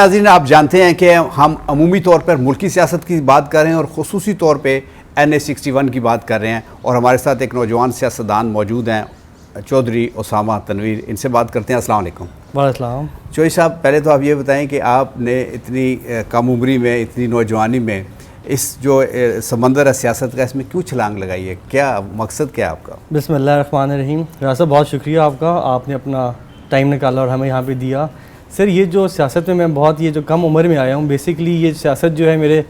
नाज़रीन, आप जानते हैं कि हम अमूमी तौर पर मुल्की सियासत की बात कर रहे हैं और ख़ुसूसी तौर पे NA61 की बात कर रहे हैं और हमारे साथ एक नौजवान सियासतदान मौजूद हैं, चौधरी उसामा तनवीर। इनसे बात करते हैं। अस्सलाम वालेकुम। वालेकुम। चौधरी साहब, पहले तो आप ये बताएं कि आपने इतनी कम उम्री में, इतनी नौजवानी में इस जो समंदर है सियासत का, इसमें क्यों छलांग लगाई है? क्या मकसद क्या है आपका? बिस्मिल्लाहिर्रहमानिर्रहीम। राजा बहुत शुक्रिया आपका, आपने अपना टाइम निकाला और हमें यहाँ पे दिया। सर, ये जो सियासत में मैं बहुत ये जो कम उम्र में आया हूँ, बेसिकली ये सियासत जो है मेरे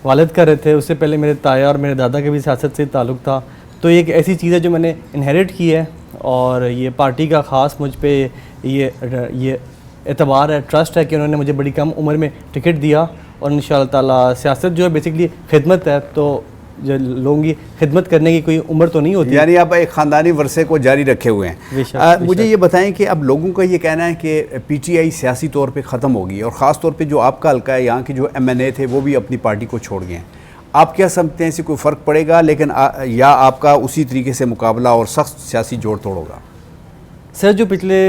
वालिद कर रहे थे, उससे पहले मेरे ताया और मेरे दादा के भी सियासत से ताल्लुक़ था। तो एक ऐसी चीज़ है जो मैंने इनहेरिट की है और ये पार्टी का ख़ास मुझ पे ये एतबार है, ट्रस्ट है कि उन्होंने मुझे बड़ी कम उम्र में टिकट दिया और इंशाअल्लाह ताला सियासत जो है बेसिकली खिदमत है, तो जो लोगों की खिदमत करने की कोई उम्र तो नहीं होती। यानी आप एक ख़ानदानी वर्से को जारी रखे हुए हैं। मुझे ये बताएं कि अब लोगों का ये कहना है कि PTI सियासी तौर पे ख़त्म होगी और ख़ास तौर पे जो आपका हल्का है, यहाँ के जो MNA थे वो भी अपनी पार्टी को छोड़ गए हैं। आप क्या समझते हैं, इससे कोई फ़र्क पड़ेगा लेकिन या आपका उसी तरीके से मुकाबला और सख्त सियासी जोड़ तोड़ होगा? सर, जो पिछले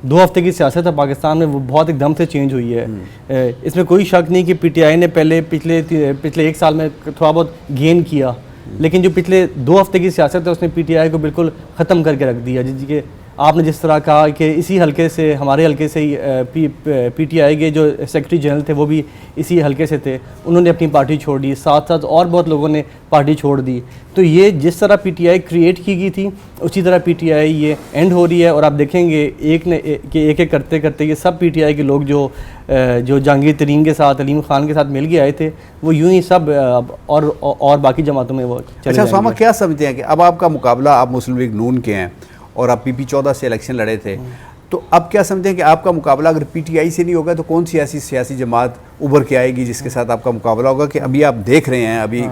2 हफ्ते की सियासत है पाकिस्तान में, वो बहुत एकदम से चेंज हुई है। इसमें कोई शक नहीं कि PTI ने पिछले 1 साल में थोड़ा बहुत गेन किया, लेकिन जो पिछले 2 हफ्ते की सियासत है उसने PTI को बिल्कुल ख़त्म करके रख दिया। जिसके आपने जिस तरह कहा कि इसी हलके से, हमारे हलके से ही PTI के जो सेक्रेटरी जनरल थे वो भी इसी हलके से थे, उन्होंने अपनी पार्टी छोड़ दी, साथ साथ और बहुत लोगों ने पार्टी छोड़ दी। तो ये जिस तरह PTI क्रिएट की गई थी उसी तरह PTI ये एंड हो रही है। और आप देखेंगे एक करते करते ये सब PTI के लोग जो जहांगीर तरीन के साथ, अलीम खान के साथ मिल के आए थे, वो यूं ही सब और बाकी जमातों में वो चले। अच्छा उसामा, क्या समझते हैं कि अब आपका मुकाबला, आप मुस्लिम लीग नून के हैं और आप PP 14 से इलेक्शन लड़े थे, तो अब क्या समझते हैं कि आपका मुकाबला अगर PTI से नहीं होगा तो कौन सी ऐसी सियासी जमात उभर के आएगी जिसके साथ आपका मुकाबला होगा? कि अभी आप देख रहे हैं, अभी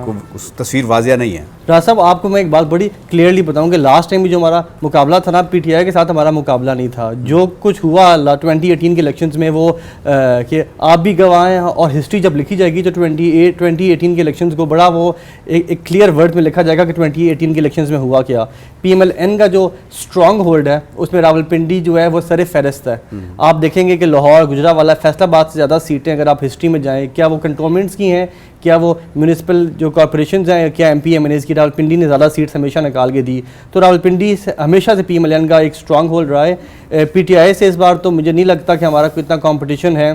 तस्वीर वाजिया नहीं है। राज साहब, आपको मैं एक बात बड़ी क्लियरली बताऊं कि लास्ट टाइम भी जो हमारा मुकाबला था ना, PTI के साथ हमारा मुकाबला नहीं था। जो कुछ हुआ 2018 के इलेक्शंस में, वो कि आप भी गवाह हैं और हिस्ट्री जब लिखी जाएगी तो 2018 के इलेक्शंस को बड़ा वो एक क्लियर वर्ड में लिखा जाएगा कि 2018 के इलेक्शंस में हुआ क्या। PMLN का जो स्ट्रॉन्ग होल्ड है उसमें रावलपिंडी जो है वो सर फहरिस्त है। आप देखेंगे कि लाहौर, गुजरावाला, फैसलाबाद से ज़्यादा सीटें अगर आप हिस्ट्री में जाएं, क्या वो कंटोनमेंट्स की हैं, क्या वो म्यूनिसिपल जो कॉर्पोरेशन हैं, क्या MP MNAs की, रावलपिंडी ने ज़्यादा सीट्स हमेशा निकाल के दी। तो रावलपिंडी हमेशा से PMLN का एक स्ट्रॉन्ग होल्ड रहा है। PTI से इस बार तो मुझे नहीं लगता कि हमारा कोई इतना कॉम्पिटिशन है।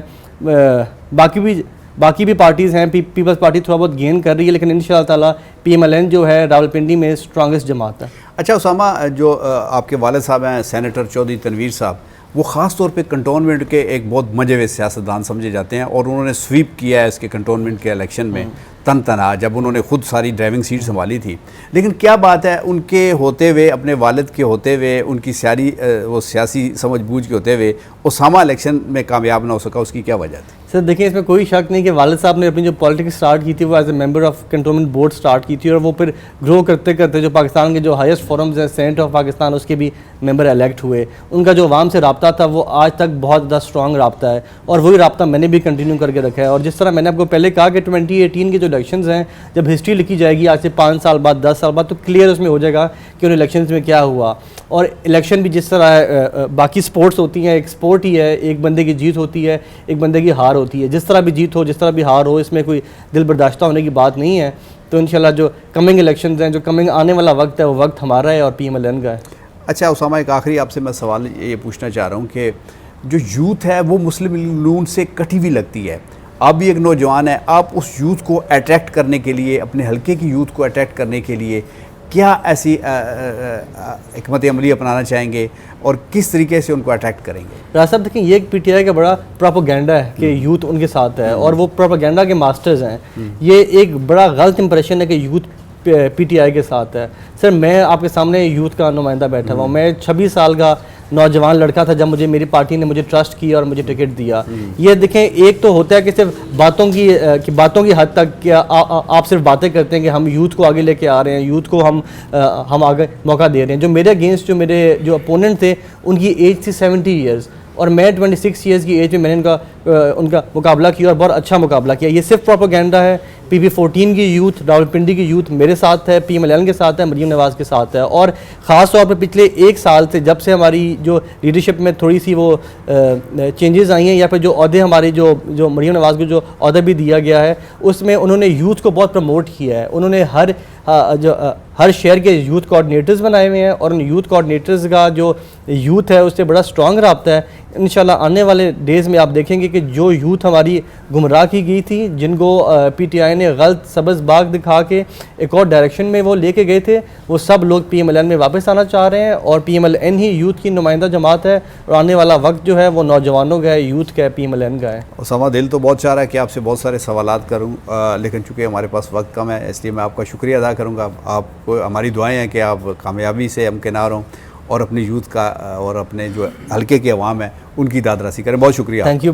बाकी भी पार्टीज़ हैं, पीपल्स पार्टी थोड़ा बहुत गेन कर रही है, लेकिन इंशाअल्लाह ताला PMLN जो है रावलपिंडी में स्ट्रॉन्गेस्ट जमात है। अच्छा उसामा, जो आपके वालिद साहब हैं सेनेटर चौधरी तनवीर साहब, वो ख़ास तौर पे कंटोनमेंट के एक बहुत मजे हुए सियासतदान समझे जाते हैं और उन्होंने स्वीप किया है इसके कंटोनमेंट के इलेक्शन में तन तना, जब उन्होंने खुद सारी ड्राइविंग सीट संभाली थी। लेकिन क्या बात है, उनके होते हुए, अपने वालिद के होते हुए, उनकी सारी वो सियासी समझबूझ के होते हुए उसामा इलेक्शन में कामयाब ना हो सका, उसकी क्या वजह थी? सर देखिए, इसमें कोई शक नहीं कि वालिद साहब ने अपनी जो पॉलिटिक्स स्टार्ट की थी वो as a member of cantonment board start की थी और वो फिर ग्रो करते करते जो पाकिस्तान के जो हाईएस्ट फोरम्स हैं, सेनेट ऑफ पाकिस्तान, उसके भी मेंबर इलेक्ट हुए। उनका जो अवाम से रब्ता था वो आज तक बहुत ज़्यादा स्ट्रॉन्ग रब्ता है और वही रब्ता मैंने भी कंटिन्यू करके रखा है। और जिस तरह मैंने आपको पहले कहा कि 2018 के जो इलेक्शंस हैं, जब हिस्ट्री लिखी जाएगी आज से 5 साल बाद, 10 साल बाद, तो क्लियर उसमें हो जाएगा कि उन इलेक्शंस में क्या हुआ। और इलेक्शन भी जिस तरह बाकी स्पोर्ट्स होती हैं, एक स्पोर्ट ही है, एक बंदे की जीत होती है, एक बंदे की हार होती है। जिस तरह भी जीत हो, जिस तरह भी हार हो, इसमें कोई दिल बर्दाश्ता होने की बात नहीं है। तो इंशाल्लाह जो कमिंग इलेक्शंस हैं, जो कमिंग आने वाला वक्त है, वो वक्त हमारा है और PMLN का है। अच्छा उसामा, एक आखिरी आपसे मैं सवाल ये पूछना चाह रहा हूँ कि जो यूथ है वो मुस्लिम लीग नून से कटी हुई लगती है। आप भी एक नौजवान है, आप उस यूथ को अट्रैक्ट करने के लिए, अपने हल्के की यूथ को अट्रैक्ट करने के लिए क्या ऐसी हिकमत अमली अपनाना चाहेंगे और किस तरीके से उनको अट्रैक्ट करेंगे? राज साहब देखिए, ये एक PTI का बड़ा प्रोपेगेंडा है कि यूथ उनके साथ है और वो प्रोपेगेंडा के मास्टर्स हैं। ये एक बड़ा गलत इंप्रेशन है कि यूथ PTI के साथ है। सर, मैं आपके सामने यूथ का नुमाइंदा बैठा हुआ हूँ। मैं 26 साल का नौजवान लड़का था जब मेरी पार्टी ने मुझे ट्रस्ट किया और मुझे टिकट दिया। ये देखें, एक तो होता है कि सिर्फ बातों की हद तक क्या आप सिर्फ बातें करते हैं कि हम यूथ को आगे लेके आ रहे हैं, यूथ को हम आगे मौका दे रहे हैं। जो मेरे अगेंस्ट जो अपोनेंट थे, उनकी एज थी 70 ईयर्स और मैं 26 ईयर्स की एज में मैंने उनका मुकाबला किया और बहुत अच्छा मुकाबला किया। ये सिर्फ प्रोपेगेंडा है। PB14 की यूथ, रावलपिंडी की यूथ मेरे साथ है, PMLN के साथ है, मरीम नवाज़ के साथ है। और ख़ास तौर पर पिछले एक साल से जब से हमारी जो लीडरशिप में थोड़ी सी वो चेंजेस आई हैं, या फिर जो अहदे हमारे जो मरीम नवाज़ को जो अहदा भी दिया गया है, उसमें उन्होंने यूथ को बहुत प्रमोट किया है। उन्होंने हर शहर के यूथ कोऑर्डिनेटर्स बनाए हुए हैं, और उन यूथ कोऑर्डिनेटर्स का जो यूथ है उससे बड़ा स्ट्रॉन्ग रब्ता है। इंशाल्लाह आने वाले डेज़ में आप देखेंगे कि जो यूथ हमारी गुमराह की गई थी, जिनको PTI ने गलत सब्ज़ बाग दिखा के एक और डायरेक्शन में वो लेके गए थे, वो सब लोग PMLN में वापस आना चाह रहे हैं। और PMLN ही यूथ की नुमाइंदा जमात है, और आने वाला वक्त जो है वो नौजवानों का है, यूथ का है, PMLN का है। उसामा, दिल तो बहुत चाह रहा है कि आपसे बहुत सारे सवालात करूं, लेकिन चूँकि हमारे पास वक्त कम है, इसलिए मैं आपका शुक्रिया अदा करूंगा। आपको हमारी दुआएं हैं कि आप कामयाबी से हमकिनार हों और अपने यूथ का और अपने जो हल्के के अवाम है उनकी दादरसी करें। बहुत शुक्रिया। Thank you.